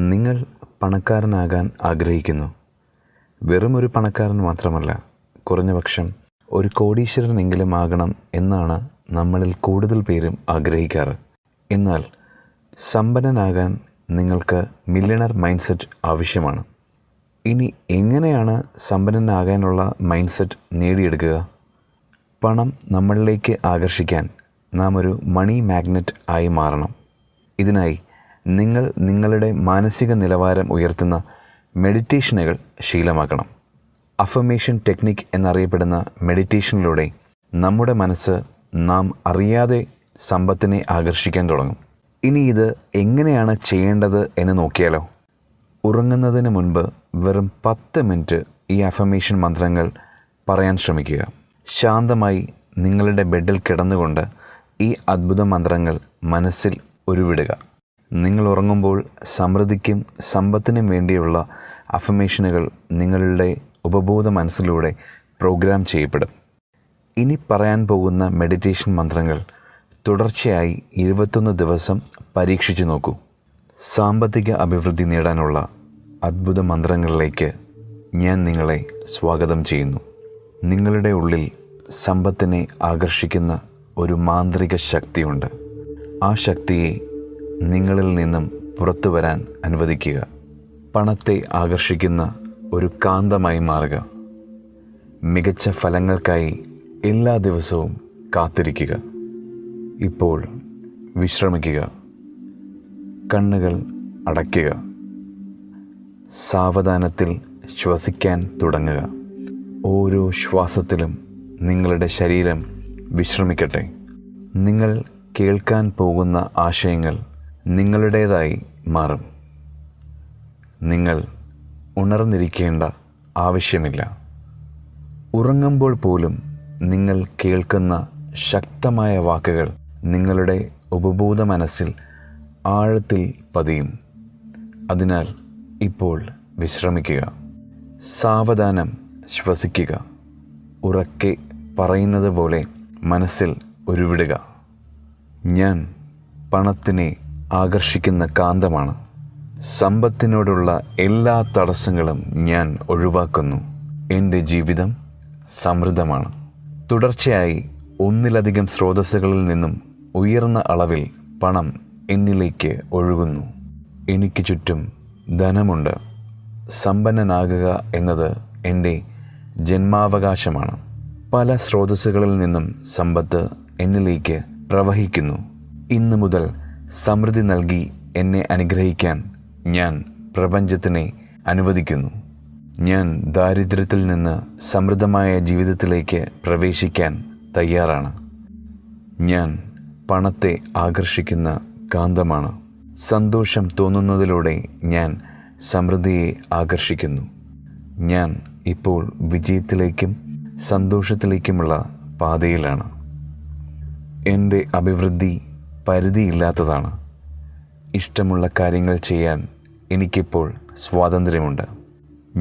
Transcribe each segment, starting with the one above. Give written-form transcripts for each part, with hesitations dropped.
നിങ്ങൾ പണക്കാരനാകാൻ ആഗ്രഹിക്കുന്നു. വെറുമൊരു പണക്കാരൻ മാത്രമല്ല, കുറഞ്ഞപക്ഷം ഒരു കോടീശ്വരനെങ്കിലും ആകണം എന്നാണ് നമ്മളിൽ കൂടുതൽ പേരും ആഗ്രഹിക്കാറ്. എന്നാൽ സമ്പന്നനാകാൻ നിങ്ങൾക്ക് മില്യണർ മൈൻഡ് സെറ്റ് ആവശ്യമാണ്. ഇനി എങ്ങനെയാണ് സമ്പന്നനാകാനുള്ള മൈൻഡ് സെറ്റ് നേടിയെടുക്കുക? പണം നമ്മളിലേക്ക് ആകർഷിക്കാൻ നാം ഒരു മണി മാഗ്നറ്റ് ആയി മാറണം. ഇതിനായി നിങ്ങൾ നിങ്ങളുടെ മാനസിക നിലവാരം ഉയർത്തുന്ന മെഡിറ്റേഷനുകൾ ശീലമാക്കണം. അഫർമേഷൻ ടെക്നിക് എന്നറിയപ്പെടുന്ന മെഡിറ്റേഷനിലൂടെ നമ്മുടെ മനസ്സ് നാം അറിയാതെ സമ്പത്തിനെ ആകർഷിക്കാൻ തുടങ്ങും. ഇനി ഇത് എങ്ങനെയാണ് ചെയ്യേണ്ടത് എന്ന് നോക്കിയാലോ? ഉറങ്ങുന്നതിന് മുൻപ് വെറും 10 മിനിറ്റ് ഈ അഫർമേഷൻ മന്ത്രങ്ങൾ പറയാൻ ശ്രമിക്കുക. ശാന്തമായി നിങ്ങളുടെ ബെഡിൽ കിടന്നുകൊണ്ട് ഈ അദ്ഭുത മന്ത്രങ്ങൾ മനസ്സിൽ ഉരുവിടുക. നിങ്ങൾ ഉറങ്ങുമ്പോൾ സമൃദ്ധിക്കും സമ്പത്തിനും വേണ്ടിയുള്ള അഫർമേഷനുകൾ നിങ്ങളുടെ ഉപബോധ മനസ്സിലൂടെ പ്രോഗ്രാം ചെയ്യപ്പെടും. ഇനി പറയാൻ പോകുന്ന മെഡിറ്റേഷൻ മന്ത്രങ്ങൾ തുടർച്ചയായി 21 ദിവസം പരീക്ഷിച്ചു നോക്കൂ. സാമ്പത്തിക അഭിവൃദ്ധി നേടാനുള്ള അദ്ഭുത മന്ത്രങ്ങളിലേക്ക് ഞാൻ നിങ്ങളെ സ്വാഗതം ചെയ്യുന്നു. നിങ്ങളുടെ ഉള്ളിൽ സമ്പത്തിനെ ആകർഷിക്കുന്ന ഒരു മാന്ത്രിക ശക്തിയുണ്ട്. ആ ശക്തിയെ നിങ്ങളിൽ നിന്നും പുറത്തു വരാൻ അനുവദിക്കുക. പണത്തെ ആകർഷിക്കുന്ന ഒരു കാന്തമായി മാറുക. മികച്ച ഫലങ്ങൾക്കായി എല്ലാ ദിവസവും കാത്തിരിക്കുക. ഇപ്പോൾ വിശ്രമിക്കുക. കണ്ണുകൾ അടയ്ക്കുക. സാവധാനത്തിൽ ശ്വസിക്കാൻ തുടങ്ങുക. ഓരോ ശ്വാസത്തിലും നിങ്ങളുടെ ശരീരം വിശ്രമിക്കട്ടെ. നിങ്ങൾ കേൾക്കാൻ പോകുന്ന ആശയങ്ങൾ നിങ്ങളുടേതായി മാറും. നിങ്ങൾ ഉണർന്നിരിക്കേണ്ട ആവശ്യമില്ല. ഉറങ്ങുമ്പോൾ പോലും നിങ്ങൾ കേൾക്കുന്ന ശക്തമായ വാക്കുകൾ നിങ്ങളുടെ ഉപബോധ മനസ്സിൽ ആഴത്തിൽ പതിയും. അതിനാൽ ഇപ്പോൾ വിശ്രമിക്കുക. സാവധാനം ശ്വസിക്കുക. ഉറക്കെ പറയുന്നത് പോലെ മനസ്സിൽ ഉരുവിടുക. ഞാൻ പണത്തിനെ ആകർഷിക്കുന്ന കാന്തമാണ്. സമ്പത്തിനോടുള്ള എല്ലാ തടസ്സങ്ങളും ഞാൻ ഒഴിവാക്കുന്നു. എൻ്റെ ജീവിതം സമൃദ്ധമാണ്. തുടർച്ചയായി ഒന്നിലധികം സ്രോതസ്സുകളിൽ നിന്നും ഉയർന്ന അളവിൽ പണം എന്നിലേക്ക് ഒഴുകുന്നു. എനിക്ക് ചുറ്റും ധനമുണ്ട്. സമ്പന്നനാകുക എന്നത് എൻ്റെ ജന്മാവകാശമാണ്. പല സ്രോതസ്സുകളിൽ നിന്നും സമ്പത്ത് എന്നിലേക്ക് പ്രവഹിക്കുന്നു. ഇന്നു മുതൽ സമൃദ്ധി നൽകി എന്നെ അനുഗ്രഹിക്കാൻ ഞാൻ പ്രപഞ്ചത്തിനെ അനുവദിക്കുന്നു. ഞാൻ ദാരിദ്ര്യത്തിൽ നിന്ന് സമൃദ്ധമായ ജീവിതത്തിലേക്ക് പ്രവേശിക്കാൻ തയ്യാറാണ്. ഞാൻ പണത്തെ ആകർഷിക്കുന്ന കാന്തമാണ്. സന്തോഷം തോന്നുന്നതിലൂടെ ഞാൻ സമൃദ്ധിയെ ആകർഷിക്കുന്നു. ഞാൻ ഇപ്പോൾ വിജയത്തിലേക്കും സന്തോഷത്തിലേക്കുമുള്ള പാതയിലാണ്. എൻ്റെ അഭിവൃദ്ധി പരിധിയില്ലാത്തതാണ്. ഇഷ്ടമുള്ള കാര്യങ്ങൾ ചെയ്യാൻ എനിക്കിപ്പോൾ സ്വാതന്ത്ര്യമുണ്ട്.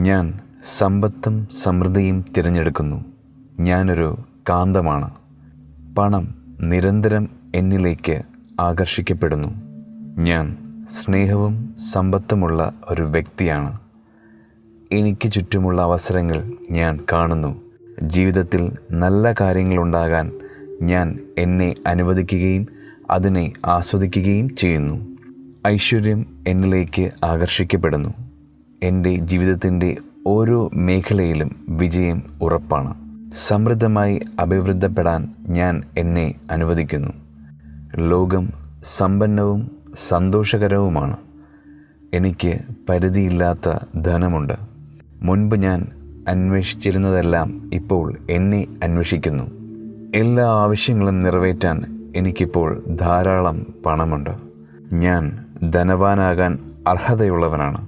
ഞാൻ സമ്പത്തും സമൃദ്ധിയും തിരഞ്ഞെടുക്കുന്നു. ഞാനൊരു കാന്തമാണ്. പണം നിരന്തരം എന്നിലേക്ക് ആകർഷിക്കപ്പെടുന്നു. ഞാൻ സ്നേഹവും സമ്പത്തുമുള്ള ഒരു വ്യക്തിയാണ്. എനിക്ക് ചുറ്റുമുള്ള അവസരങ്ങൾ ഞാൻ കാണുന്നു. ജീവിതത്തിൽ നല്ല കാര്യങ്ങളുണ്ടാകാൻ ഞാൻ എന്നെ അനുവദിക്കുകയും അതിനെ ആസ്വദിക്കുകയും ചെയ്യുന്നു. ഐശ്വര്യം എന്നിലേക്ക് ആകർഷിക്കപ്പെടുന്നു. എൻ്റെ ജീവിതത്തിൻ്റെ ഓരോ മേഖലയിലും വിജയം ഉറപ്പാണ്. സമൃദ്ധമായി അഭിവൃദ്ധിപ്പെടാൻ ഞാൻ എന്നെ അനുവദിക്കുന്നു. ലോകം സമ്പന്നവും സന്തോഷകരവുമാണ്. എനിക്ക് പരിധിയില്ലാത്ത ധനമുണ്ട്. മുൻപ് ഞാൻ അന്വേഷിച്ചിരുന്നതെല്ലാം ഇപ്പോൾ എന്നെ അന്വേഷിക്കുന്നു. എല്ലാ ആവശ്യങ്ങളും നിറവേറ്റാൻ എനിക്കിപ്പോൾ ധാരാളം പണമുണ്ട്. ഞാൻ ധനവാനാകാൻ അർഹതയുള്ളവനാണ്.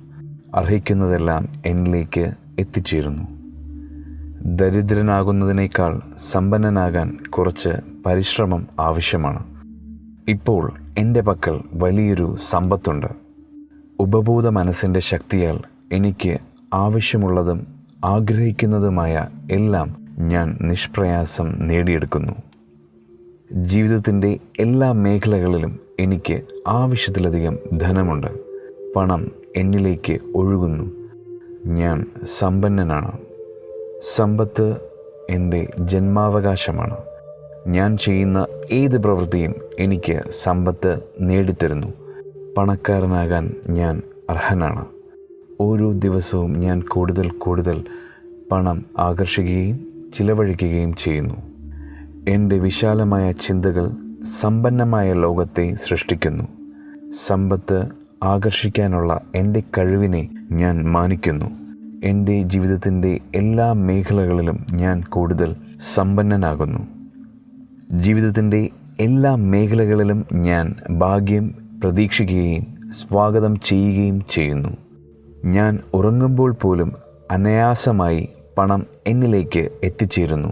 അർഹിക്കുന്നതെല്ലാം എന്നിലേക്ക് എത്തിച്ചേരുന്നു. ദരിദ്രനാകുന്നതിനേക്കാൾ സമ്പന്നനാകാൻ കുറച്ച് പരിശ്രമം ആവശ്യമാണ്. ഇപ്പോൾ എൻ്റെ പക്കൽ വലിയൊരു സമ്പത്തുണ്ട്. ഉപബോധ മനസ്സിൻ്റെ ശക്തിയാൽ എനിക്ക് ആവശ്യമുള്ളതും ആഗ്രഹിക്കുന്നതുമായ എല്ലാം ഞാൻ നിഷ്പ്രയാസം നേടിയെടുക്കുന്നു. ജീവിതത്തിൻ്റെ എല്ലാ മേഖലകളിലും എനിക്ക് ആവശ്യത്തിലധികം ധനമുണ്ട്. പണം എന്നിലേക്ക് ഒഴുകുന്നു. ഞാൻ സമ്പന്നനാണ്. സമ്പത്ത് എൻ്റെ ജന്മാവകാശമാണ്. ഞാൻ ചെയ്യുന്ന ഏത് പ്രവൃത്തിയും എനിക്ക് സമ്പത്ത് നേടിത്തരുന്നു. പണക്കാരനാകാൻ ഞാൻ അർഹനാണ്. ഓരോ ദിവസവും ഞാൻ കൂടുതൽ കൂടുതൽ പണം ആകർഷിക്കുകയും ചിലവഴിക്കുകയും ചെയ്യുന്നു. എൻ്റെ വിശാലമായ ചിന്തകൾ സമ്പന്നമായ ലോകത്തെ സൃഷ്ടിക്കുന്നു. സമ്പത്ത് ആകർഷിക്കാനുള്ള എൻ്റെ കഴിവിനെ ഞാൻ മാനിക്കുന്നു. എൻ്റെ ജീവിതത്തിൻ്റെ എല്ലാ മേഖലകളിലും ഞാൻ കൂടുതൽ സമ്പന്നനാകുന്നു. ജീവിതത്തിൻ്റെ എല്ലാ മേഖലകളിലും ഞാൻ ഭാഗ്യം പ്രതീക്ഷിക്കുകയും സ്വാഗതം ചെയ്യുകയും ചെയ്യുന്നു. ഞാൻ ഉറങ്ങുമ്പോൾ പോലും അനായാസമായി പണം എന്നിലേക്ക് എത്തിച്ചേരുന്നു.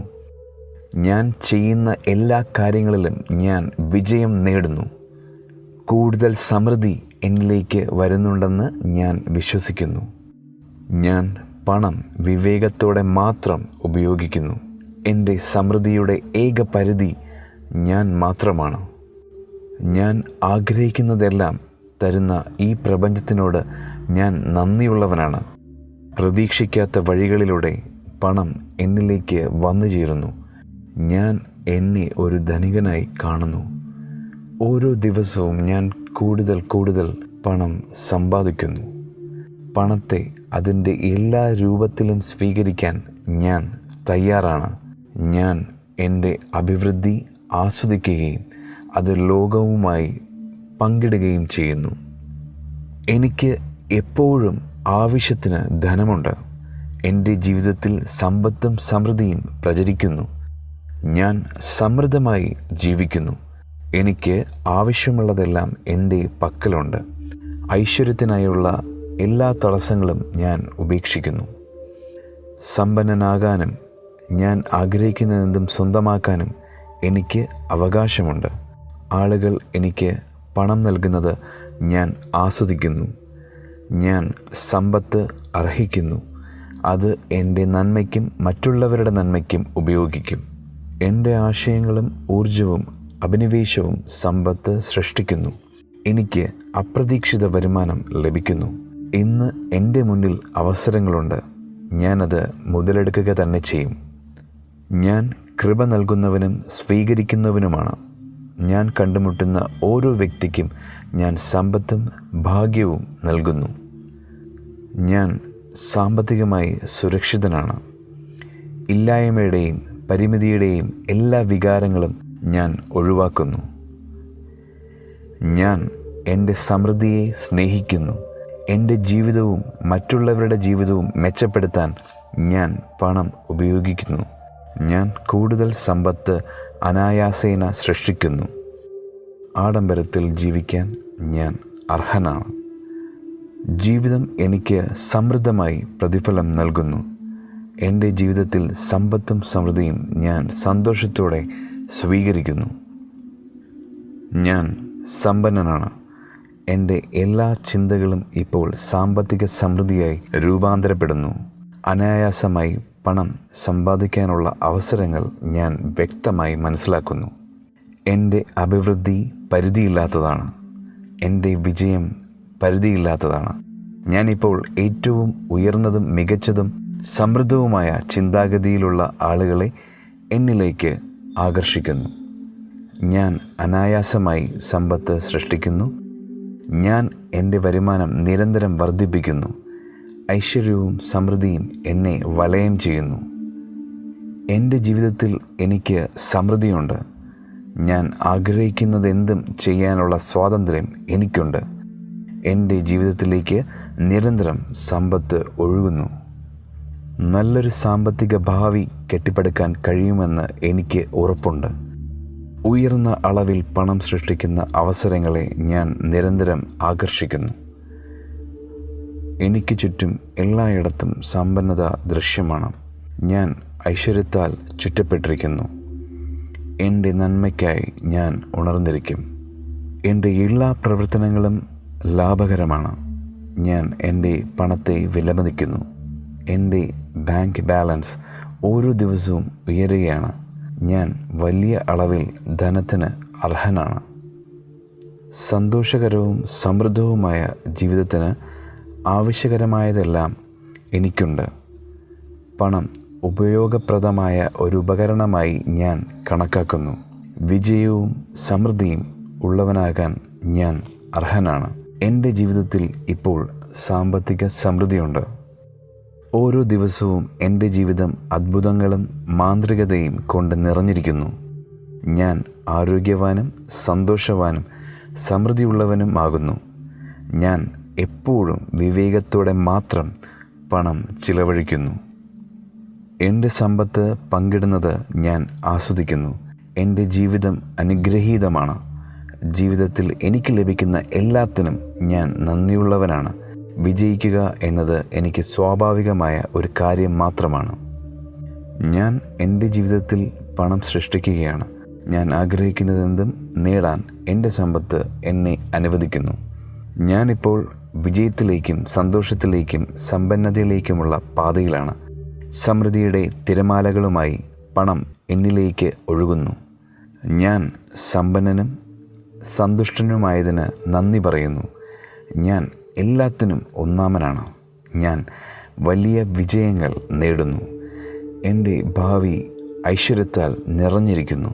ഞാൻ ചെയ്യുന്ന എല്ലാ കാര്യങ്ങളിലും ഞാൻ വിജയം നേടുന്നു. കൂടുതൽ സമൃദ്ധി എന്നിലേക്ക് വരുന്നുണ്ടെന്ന് ഞാൻ വിശ്വസിക്കുന്നു. ഞാൻ പണം വിവേകത്തോടെ മാത്രം ഉപയോഗിക്കുന്നു. എൻ്റെ സമൃദ്ധിയുടെ ഏക പരിധി ഞാൻ മാത്രമാണ്. ഞാൻ ആഗ്രഹിക്കുന്നതെല്ലാം തരുന്ന ഈ പ്രപഞ്ചത്തിനോട് ഞാൻ നന്ദിയുള്ളവനാണ്. പ്രതീക്ഷിക്കാത്ത വഴികളിലൂടെ പണം എന്നിലേക്ക് വന്നു ചേരുന്നു. ഞാൻ എന്നെ ഒരു ധനികനായി കാണുന്നു. ഓരോ ദിവസവും ഞാൻ കൂടുതൽ കൂടുതൽ പണം സമ്പാദിക്കുന്നു. പണത്തെ അതിൻ്റെ എല്ലാ രൂപത്തിലും സ്വീകരിക്കാൻ ഞാൻ തയ്യാറാണ്. ഞാൻ എൻ്റെ അഭിവൃദ്ധി ആസ്വദിക്കുകയും അത് ലോകവുമായി പങ്കിടുകയും ചെയ്യുന്നു. എനിക്ക് എപ്പോഴും ആവശ്യത്തിന് ധനമുണ്ട്. എൻ്റെ ജീവിതത്തിൽ സമ്പത്തും സമൃദ്ധിയും പ്രചരിക്കുന്നു. ഞാൻ സമൃദ്ധമായി ജീവിക്കുന്നു. എനിക്ക് ആവശ്യമുള്ളതെല്ലാം എൻ്റെ പക്കലുണ്ട്. ഐശ്വര്യത്തിനായുള്ള എല്ലാ തടസ്സങ്ങളും ഞാൻ ഉപേക്ഷിക്കുന്നു. സമ്പന്നനാകാനും ഞാൻ ആഗ്രഹിക്കുന്നതെന്തും സ്വന്തമാക്കാനും എനിക്ക് അവകാശമുണ്ട്. ആളുകൾ എനിക്ക് പണം നൽകുന്നത് ഞാൻ ആസ്വദിക്കുന്നു. ഞാൻ സമ്പത്ത് അർഹിക്കുന്നു. അത് എൻ്റെ നന്മയ്ക്കും മറ്റുള്ളവരുടെ നന്മയ്ക്കും ഉപയോഗിക്കും. എൻ്റെ ആശയങ്ങളും ഊർജവും അഭിനിവേശവും സമ്പത്ത് സൃഷ്ടിക്കുന്നു. എനിക്ക് അപ്രതീക്ഷിത വരുമാനം ലഭിക്കുന്നു. ഇന്ന് എൻ്റെ മുന്നിൽ അവസരങ്ങളുണ്ട്. ഞാനത് മുതലെടുക്കുക തന്നെ ചെയ്യും. ഞാൻ കൃപ നൽകുന്നവനും സ്വീകരിക്കുന്നവനുമാണ്. ഞാൻ കണ്ടുമുട്ടുന്ന ഓരോ വ്യക്തിക്കും ഞാൻ സമ്പത്തും ഭാഗ്യവും നൽകുന്നു. ഞാൻ സാമ്പത്തികമായി സുരക്ഷിതനാണ്. ഇല്ലായ്മയുടെയും പരിമിതിയുടെയും എല്ലാ വികാരങ്ങളും ഞാൻ ഒഴിവാക്കുന്നു. ഞാൻ എൻ്റെ സമൃദ്ധിയെ സ്നേഹിക്കുന്നു. എൻ്റെ ജീവിതവും മറ്റുള്ളവരുടെ ജീവിതവും മെച്ചപ്പെടുത്താൻ ഞാൻ പണം ഉപയോഗിക്കുന്നു. ഞാൻ കൂടുതൽ സമ്പത്ത് അനായാസേന സൃഷ്ടിക്കുന്നു. ആഡംബരത്തിൽ ജീവിക്കാൻ ഞാൻ അർഹനാണ്. ജീവിതം എനിക്ക് സമൃദ്ധമായി പ്രതിഫലം നൽകുന്നു. എൻ്റെ ജീവിതത്തിൽ സമ്പത്തും സമൃദ്ധിയും ഞാൻ സന്തോഷത്തോടെ സ്വീകരിക്കുന്നു. ഞാൻ സമ്പന്നനാണ്. എൻ്റെ എല്ലാ ചിന്തകളും ഇപ്പോൾ സാമ്പത്തിക സമൃദ്ധിയായി രൂപാന്തരപ്പെടുന്നു. അനായാസമായി പണം സമ്പാദിക്കാനുള്ള അവസരങ്ങൾ ഞാൻ വ്യക്തമായി മനസ്സിലാക്കുന്നു. എൻ്റെ അഭിവൃദ്ധി പരിധിയില്ലാത്തതാണ്. എൻ്റെ വിജയം പരിധിയില്ലാത്തതാണ്. ഞാനിപ്പോൾ ഏറ്റവും ഉയർന്നതും മികച്ചതും സമൃദ്ധവുമായ ചിന്താഗതിയിലുള്ള ആളുകളെ എന്നിലേക്ക് ആകർഷിക്കുന്നു. ഞാൻ അനായാസമായി സമ്പത്ത് സൃഷ്ടിക്കുന്നു. ഞാൻ എൻ്റെ വരുമാനം നിരന്തരം വർദ്ധിപ്പിക്കുന്നു. ഐശ്വര്യവും സമൃദ്ധിയും എന്നെ വലയം ചെയ്യുന്നു. എൻ്റെ ജീവിതത്തിൽ എനിക്ക് സമൃദ്ധിയുണ്ട്. ഞാൻ ആഗ്രഹിക്കുന്നതെന്തും ചെയ്യാനുള്ള സ്വാതന്ത്ര്യം എനിക്കുണ്ട്. എൻ്റെ ജീവിതത്തിലേക്ക് നിരന്തരം സമ്പത്ത് ഒഴുകുന്നു. നല്ലൊരു സാമ്പത്തിക ഭാവി കെട്ടിപ്പടുക്കാൻ കഴിയുമെന്ന് എനിക്ക് ഉറപ്പുണ്ട്. ഉയർന്ന അളവിൽ പണം സൃഷ്ടിക്കുന്ന അവസരങ്ങളെ ഞാൻ നിരന്തരം ആകർഷിക്കുന്നു. എനിക്ക് ചുറ്റും എല്ലായിടത്തും സമ്പന്നത ദൃശ്യമാണ്. ഞാൻ ഐശ്വര്യത്താൽ ചുറ്റപ്പെട്ടിരിക്കുന്നു. എൻ്റെ നന്മയ്ക്കായി ഞാൻ ഉണർന്നിരിക്കും. എൻ്റെ എല്ലാ പ്രവർത്തനങ്ങളും ലാഭകരമാണ്. ഞാൻ എൻ്റെ പണത്തെ വിലമതിക്കുന്നു. എൻ്റെ ബാങ്ക് ബാലൻസ് ഓരോ ദിവസവും ഉയരുകയാണ്. ഞാൻ വലിയ അളവിൽ ധനത്തിന് അർഹനാണ്. സന്തോഷകരവും സമൃദ്ധവുമായ ജീവിതത്തിന് ആവശ്യകരമായതെല്ലാം എനിക്കുണ്ട്. പണം ഉപയോഗപ്രദമായ ഒരു ഉപകരണമായി ഞാൻ കണക്കാക്കുന്നു. വിജയവും സമൃദ്ധിയും ഉള്ളവനാകാൻ ഞാൻ അർഹനാണ്. എൻ്റെ ജീവിതത്തിൽ ഇപ്പോൾ സാമ്പത്തിക സമൃദ്ധിയുണ്ട്. ഓരോ ദിവസവും എൻ്റെ ജീവിതം അത്ഭുതങ്ങളും മാന്ത്രികതയും കൊണ്ട് നിറഞ്ഞിരിക്കുന്നു. ഞാൻ ആരോഗ്യവാനും സന്തോഷവാനും സമൃദ്ധിയുള്ളവനും ആകുന്നു. ഞാൻ എപ്പോഴും വിവേകത്തോടെ മാത്രം പണം ചിലവഴിക്കുന്നു. എൻ്റെ സമ്പത്ത് പങ്കിടുന്നത് ഞാൻ ആസ്വദിക്കുന്നു. എൻ്റെ ജീവിതം അനുഗ്രഹീതമാണ്. ജീവിതത്തിൽ എനിക്ക് ലഭിക്കുന്ന എല്ലാത്തിനും ഞാൻ നന്ദിയുള്ളവനാണ്. വിജയിക്കുക എന്നത് എനിക്ക് സ്വാഭാവികമായ ഒരു കാര്യം മാത്രമാണ്. ഞാൻ എൻ്റെ ജീവിതത്തിൽ പണം സൃഷ്ടിക്കുകയാണ്. ഞാൻ ആഗ്രഹിക്കുന്നതെന്തും നേടാൻ എൻ്റെ സമ്പത്ത് എന്നെ അനുവദിക്കുന്നു. ഞാനിപ്പോൾ വിജയത്തിലേക്കും സന്തോഷത്തിലേക്കും സമ്പന്നതയിലേക്കുമുള്ള പാതയിലാണ്. സമൃദ്ധിയുടെ തിരമാലകളുമായി പണം എന്നിലേക്ക് ഒഴുകുന്നു. ഞാൻ സമ്പന്നനും സന്തുഷ്ടനുമായതിന് നന്ദി പറയുന്നു. ഞാൻ എല്ലാത്തിനും ഒന്നാമനാണ്. ഞാൻ വലിയ വിജയങ്ങൾ നേടുന്നു. എൻ്റെ ഭാവി ഐശ്വര്യത്താൽ നിറഞ്ഞിരിക്കുന്നു.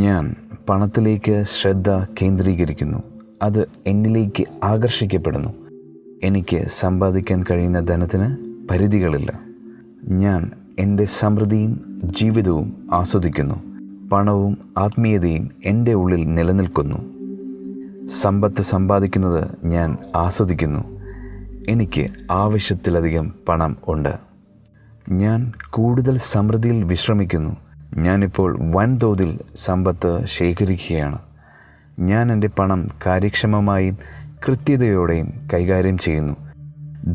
ഞാൻ പണത്തിലേക്ക് ശ്രദ്ധ കേന്ദ്രീകരിക്കുന്നു. അത് എന്നിലേക്ക് ആകർഷിക്കപ്പെടുന്നു. എനിക്ക് സമ്പാദിക്കാൻ കഴിയുന്ന ധനത്തിന് പരിധികളില്ല. ഞാൻ എൻ്റെ സമൃദ്ധിയും ജീവിതവും ആസ്വദിക്കുന്നു. പണവും ആത്മീയതയും എൻ്റെ ഉള്ളിൽ നിലനിൽക്കുന്നു. സമ്പത്ത് സമ്പാദിക്കുന്നത് ഞാൻ ആസ്വദിക്കുന്നു. എനിക്ക് ആവശ്യത്തിലധികം പണം ഉണ്ട്. ഞാൻ കൂടുതൽ സമൃദ്ധിയിൽ വിശ്രമിക്കുന്നു. ഞാനിപ്പോൾ വൻതോതിൽ സമ്പത്ത് ശേഖരിക്കുകയാണ്. ഞാൻ എൻ്റെ പണം കാര്യക്ഷമമായും കൃത്യതയോടെയും കൈകാര്യം ചെയ്യുന്നു.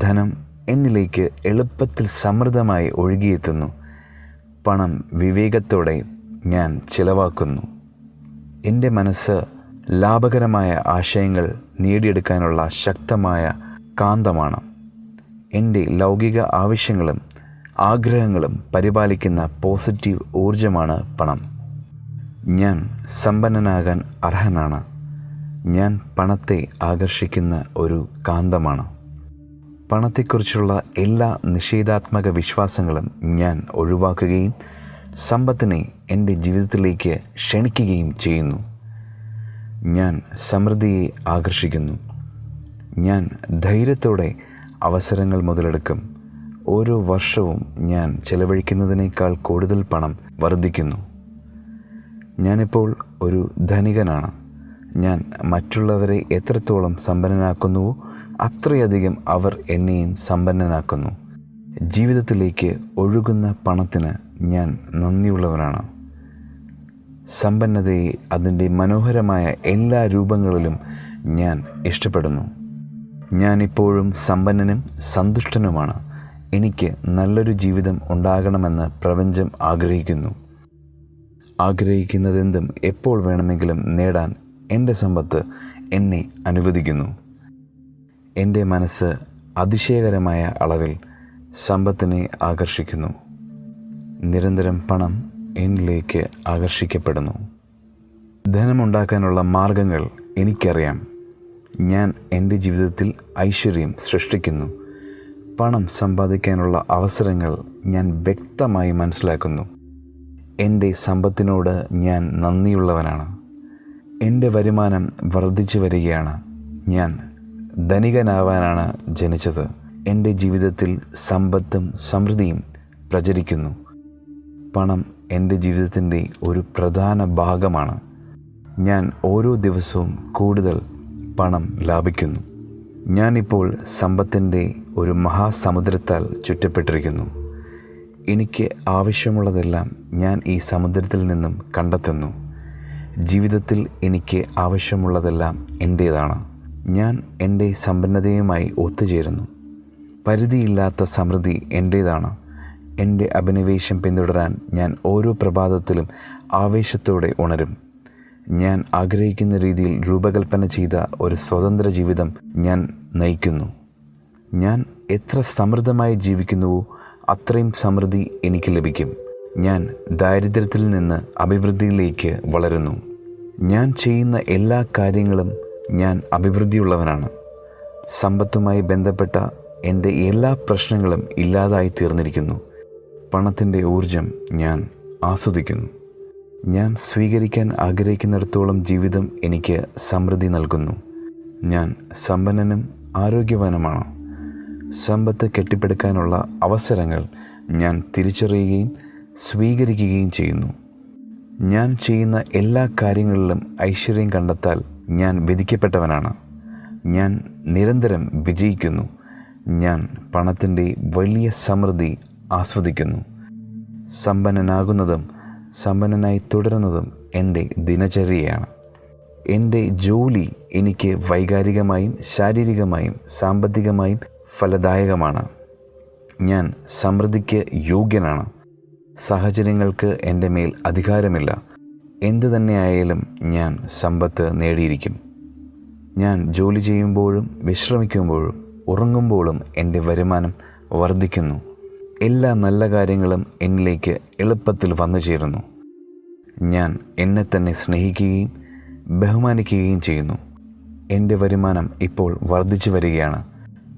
ധനം എന്നിലേക്ക് എളുപ്പത്തിൽ സമൃദ്ധമായി ഒഴുകിയെത്തുന്നു. പണം വിവേകത്തോടെ ഞാൻ ചിലവാക്കുന്നു. എൻ്റെ മനസ്സ് ലാഭകരമായ ആശയങ്ങൾ നേടിയെടുക്കാനുള്ള ശക്തമായ കാന്തമാണ്. എൻ്റെ ലൗകിക ആവശ്യങ്ങളും ആഗ്രഹങ്ങളും പരിപാലിക്കുന്ന പോസിറ്റീവ് ഊർജമാണ് പണം. ഞാൻ സമ്പന്നനാകാൻ അർഹനാണ്. ഞാൻ പണത്തെ ആകർഷിക്കുന്ന ഒരു കാന്തമാണ്. പണത്തെക്കുറിച്ചുള്ള എല്ലാ നിഷേധാത്മക വിശ്വാസങ്ങളും ഞാൻ ഒഴിവാക്കുകയും സമ്പത്തിനെ എൻ്റെ ജീവിതത്തിലേക്ക് ക്ഷണിക്കുകയും ചെയ്യുന്നു. ഞാൻ സമൃദ്ധിയെ ആകർഷിക്കുന്നു. ഞാൻ ധൈര്യത്തോടെ അവസരങ്ങൾ മുതലെടുക്കും. ഓരോ വർഷവും ഞാൻ ചെലവഴിക്കുന്നതിനേക്കാൾ കൂടുതൽ പണം വർദ്ധിക്കുന്നു. ഞാനിപ്പോൾ ഒരു ധനികനാണ്. ഞാൻ മറ്റുള്ളവരെ എത്രത്തോളം സമ്പന്നനാക്കുന്നുവോ അത്രയധികം അവർ എന്നെയും സമ്പന്നനാക്കുന്നു. ജീവിതത്തിലേക്ക് ഒഴുകുന്ന പണത്തിന് ഞാൻ നന്ദിയുള്ളവനാണ്. സമ്പന്നതയെ അതിൻ്റെ മനോഹരമായ എല്ലാ രൂപങ്ങളിലും ഞാൻ ഇഷ്ടപ്പെടുന്നു. ഞാനിപ്പോഴും സമ്പന്നനും സന്തുഷ്ടനുമാണ്. എനിക്ക് നല്ലൊരു ജീവിതം ഉണ്ടാകണമെന്ന് പ്രപഞ്ചം ആഗ്രഹിക്കുന്നു. ആഗ്രഹിക്കുന്നതെന്തും എപ്പോൾ വേണമെങ്കിലും നേടാൻ എൻ്റെ സമ്പത്ത് എന്നെ അനുവദിക്കുന്നു. എൻ്റെ മനസ്സ് അതിശയകരമായ അളവിൽ സമ്പത്തിനെ ആകർഷിക്കുന്നു. നിരന്തരം പണം എന്നിലേക്ക് ആകർഷിക്കപ്പെടുന്നു. ധനമുണ്ടാക്കാനുള്ള മാർഗങ്ങൾ എനിക്കറിയാം. ഞാൻ എൻ്റെ ജീവിതത്തിൽ ഐശ്വര്യം സൃഷ്ടിക്കുന്നു. പണം സമ്പാദിക്കാനുള്ള അവസരങ്ങൾ ഞാൻ വ്യക്തമായി മനസ്സിലാക്കുന്നു. എൻ്റെ സമ്പത്തിനോട് ഞാൻ നന്ദിയുള്ളവനാണ്. എൻ്റെ വരുമാനം വർദ്ധിച്ചു വരികയാണ്. ഞാൻ ധനികനാവാനാണ് ജനിച്ചത്. എൻ്റെ ജീവിതത്തിൽ സമ്പത്തും സമൃദ്ധിയും പ്രചരിക്കുന്നു. പണം എൻ്റെ ജീവിതത്തിൻ്റെ ഒരു പ്രധാന ഭാഗമാണ്. ഞാൻ ഓരോ ദിവസവും കൂടുതൽ പണം ലാഭിക്കുന്നു. ഞാനിപ്പോൾ സമ്പത്തിൻ്റെ ഒരു മഹാസമുദ്രത്താൽ ചുറ്റപ്പെട്ടിരിക്കുന്നു. എനിക്ക് ആവശ്യമുള്ളതെല്ലാം ഞാൻ ഈ സമുദ്രത്തിൽ നിന്നും കണ്ടെത്തുന്നു. ജീവിതത്തിൽ എനിക്ക് ആവശ്യമുള്ളതെല്ലാം എൻ്റേതാണ്. ഞാൻ എൻ്റെ സമ്പന്നതയുമായി ഒത്തുചേരുന്നു. പരിധിയില്ലാത്ത സമൃദ്ധി എൻ്റേതാണ്. എൻ്റെ അഭിനിവേശം പിന്തുടരാൻ ഞാൻ ഓരോ പ്രഭാതത്തിലും ആവേശത്തോടെ ഉണരും. ഞാൻ ആഗ്രഹിക്കുന്ന രീതിയിൽ രൂപകൽപ്പന ചെയ്ത ഒരു സ്വതന്ത്ര ജീവിതം ഞാൻ നയിക്കുന്നു. ഞാൻ എത്ര സമൃദ്ധമായി ജീവിക്കുന്നുവോ അത്രയും സമൃദ്ധി എനിക്ക് ലഭിക്കും. ഞാൻ ദാരിദ്ര്യത്തിൽ നിന്ന് അഭിവൃദ്ധിയിലേക്ക് വളരുന്നു. ഞാൻ ചെയ്യുന്ന എല്ലാ കാര്യങ്ങളും ഞാൻ അഭിവൃദ്ധിയുള്ളവനാണ്. സമ്പത്തുമായി ബന്ധപ്പെട്ട എൻ്റെ എല്ലാ പ്രശ്നങ്ങളും ഇല്ലാതായി തീർന്നിരിക്കുന്നു. പണത്തിൻ്റെ ഊർജം ഞാൻ ആസ്വദിക്കുന്നു. ഞാൻ സ്വീകരിക്കാൻ ആഗ്രഹിക്കുന്നിടത്തോളം ജീവിതം എനിക്ക് സമൃദ്ധി നൽകുന്നു. ഞാൻ സമ്പന്നനും ആരോഗ്യവാനുമാണ്. സമ്പത്ത് കെട്ടിപ്പടുക്കാനുള്ള അവസരങ്ങൾ ഞാൻ തിരിച്ചറിയുകയും സ്വീകരിക്കുകയും ചെയ്യുന്നു. ഞാൻ ചെയ്യുന്ന എല്ലാ കാര്യങ്ങളിലും ഐശ്വര്യം കണ്ടെത്താൽ ഞാൻ വിധിക്കപ്പെട്ടവനാണ്. ഞാൻ നിരന്തരം വിജയിക്കുന്നു. ഞാൻ പണത്തിൻ്റെ വലിയ സമൃദ്ധി ആസ്വദിക്കുന്നു. സമ്പന്നനാകുന്നതും സമ്പന്നനായി തുടരുന്നതും എൻ്റെ ദിനചര്യയാണ്. എൻ്റെ ജോലി എനിക്ക് വൈകാരികമായും ശാരീരികമായും സാമ്പത്തികമായും ഫലദായകമാണ്. ഞാൻ സമൃദ്ധിക്ക് യോഗ്യനാണ്. സാഹചര്യങ്ങൾക്ക് എൻ്റെ മേൽ അധികാരമില്ല. എന്തു തന്നെയായാലും ഞാൻ സമ്പത്ത് നേടിയിരിക്കും. ഞാൻ ജോലി ചെയ്യുമ്പോഴും വിശ്രമിക്കുമ്പോഴും ഉറങ്ങുമ്പോഴും എൻ്റെ വരുമാനം വർദ്ധിക്കുന്നു. എല്ലാ നല്ല കാര്യങ്ങളും എന്നിലേക്ക് എളുപ്പത്തിൽ വന്നു ചേരുന്നു. ഞാൻ എന്നെ തന്നെ സ്നേഹിക്കുകയും ബഹുമാനിക്കുകയും ചെയ്യുന്നു. എൻ്റെ വരുമാനം ഇപ്പോൾ വർദ്ധിച്ചു വരികയാണ്.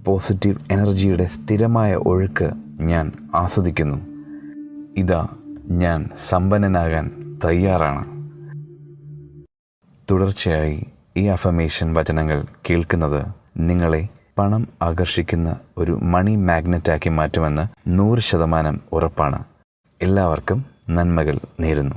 പോസിറ്റീവ് എനർജിയുടെ സ്ഥിരമായ ഒഴുക്ക് ഞാൻ ആസ്വദിക്കുന്നു. ഇതാ ഞാൻ സമ്പന്നനാകാൻ തയ്യാറാണ്. തുടർച്ചയായി ഈ അഫർമേഷൻ വചനങ്ങൾ കേൾക്കുന്നത് നിങ്ങളെ പണം ആകർഷിക്കുന്ന ഒരു മണി മാഗ്നറ്റാക്കി മാറ്റുമെന്ന് 100% ഉറപ്പാണ്. എല്ലാവർക്കും നന്മകൾ നേരുന്നു.